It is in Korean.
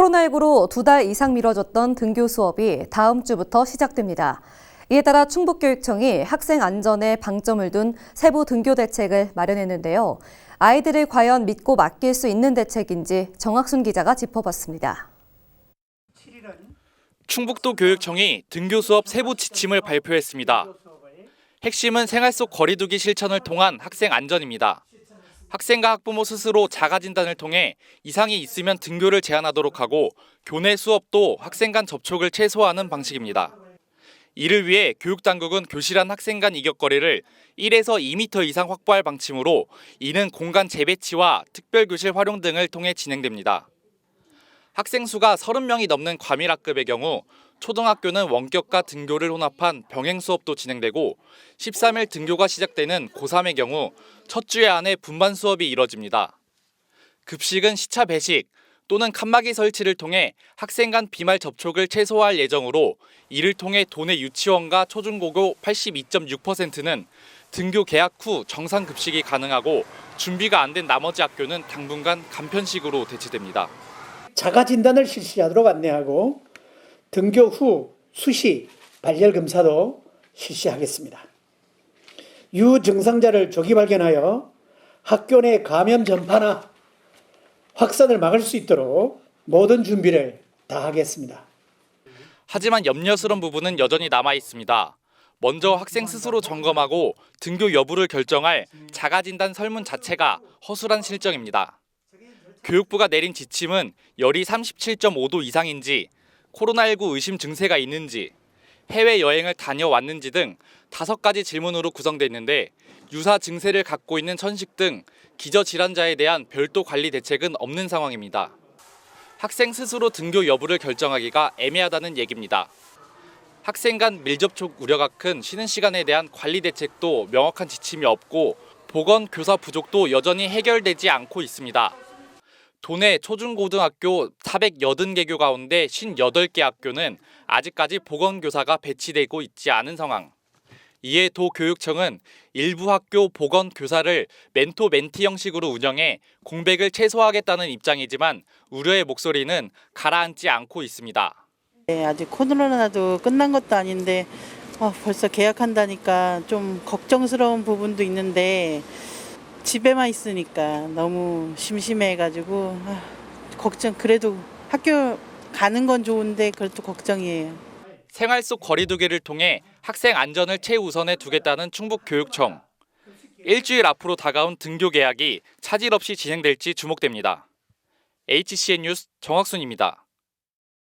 코로나19로 2달 이상 미뤄졌던 등교 수업이 다음 주부터 시작됩니다. 이에 따라 충북교육청이 학생 안전에 방점을 둔 세부 등교 대책을 마련했는데요. 아이들을 과연 믿고 맡길 수 있는 대책인지 정학순 기자가 짚어봤습니다. 충북도 교육청이 등교 수업 세부 지침을 발표했습니다. 핵심은 생활 속 거리 두기 실천을 통한 학생 안전입니다. 학생과 학부모 스스로 자가진단을 통해 이상이 있으면 등교를 제한하도록 하고 교내 수업도 학생 간 접촉을 최소화하는 방식입니다. 이를 위해 교육당국은 교실 안 학생 간 이격거리를 1에서 2m 이상 확보할 방침으로 이는 공간 재배치와 특별교실 활용 등을 통해 진행됩니다. 학생 수가 30명이 넘는 과밀학급의 경우 초등학교는 원격과 등교를 혼합한 병행 수업도 진행되고 13일 등교가 시작되는 고3의 경우 첫 주에 안에 분반 수업이 이뤄집니다. 급식은 시차 배식 또는 칸막이 설치를 통해 학생 간 비말 접촉을 최소화할 예정으로 이를 통해 도내 유치원과 초중고교 82.6%는 등교 개학 후 정상 급식이 가능하고 준비가 안 된 나머지 학교는 당분간 간편식으로 대체됩니다. 자가진단을 실시하도록 안내하고 등교 후 수시 발열 검사도 실시하겠습니다. 유증상자를 조기 발견하여 학교 내 감염 전파나 확산을 막을 수 있도록 모든 준비를 다 하겠습니다. 하지만 염려스러운 부분은 여전히 남아 있습니다. 먼저 학생 스스로 점검하고 등교 여부를 결정할 자가진단 설문 자체가 허술한 실정입니다. 교육부가 내린 지침은 열이 37.5도 이상인지, 코로나19 의심 증세가 있는지, 해외여행을 다녀왔는지 등 5가지 질문으로 구성돼 있는데 유사 증세를 갖고 있는 천식 등 기저질환자에 대한 별도 관리 대책은 없는 상황입니다. 학생 스스로 등교 여부를 결정하기가 애매하다는 얘기입니다. 학생 간 밀접촉 우려가 큰 쉬는 시간에 대한 관리 대책도 명확한 지침이 없고 보건 교사 부족도 여전히 해결되지 않고 있습니다. 도내 초중고등학교 480개교 가운데 58개 학교는 아직까지 보건교사가 배치되고 있지 않은 상황. 이에 도교육청은 일부 학교 보건교사를 멘토-멘티 형식으로 운영해 공백을 최소화하겠다는 입장이지만 우려의 목소리는 가라앉지 않고 있습니다. 아직 코로나도 끝난 것도 아닌데 벌써 개학한다니까 좀 걱정스러운 부분도 있는데 집에만 있으니까 너무 심심해가지고 걱정. 그래도 학교 가는 건 좋은데 그래도 걱정이에요. 생활 속 거리 두기를 통해 학생 안전을 최우선에 두겠다는 충북교육청. 일주일 앞으로 다가온 등교 개학이 차질 없이 진행될지 주목됩니다. HCN 뉴스 정학순입니다.